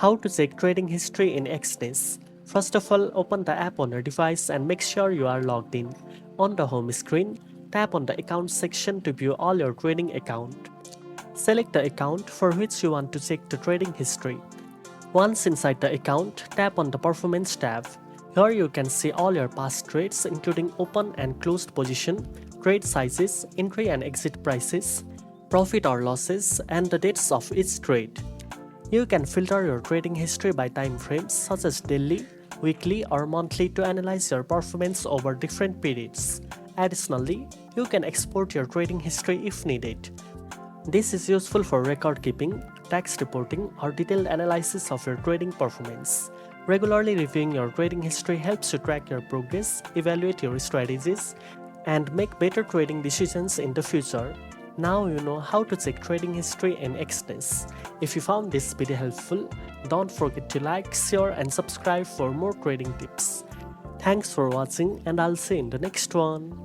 How to check trading history in Exness. First of all, open the app on your device and make sure you are logged in. On the home screen, tap on the account section to view all your trading account. Select the account for which you want to check the trading history. Once inside the account, tap on the Performance tab. Here you can see all your past trades including open and closed position, trade sizes, entry and exit prices, profit or losses, and the dates of each trade. You can filter your trading history by time frames such as daily, weekly, or monthly to analyze your performance over different periods. Additionally, you can export your trading history if needed. This is useful for record keeping, tax reporting, or detailed analysis of your trading performance. Regularly reviewing your trading history helps you track your progress, evaluate your strategies, and make better trading decisions in the future. Now you know how to check trading history in Exness. If you found this video helpful, don't forget to like, share, and subscribe for more trading tips. Thanks for watching, and I'll see you in the next one.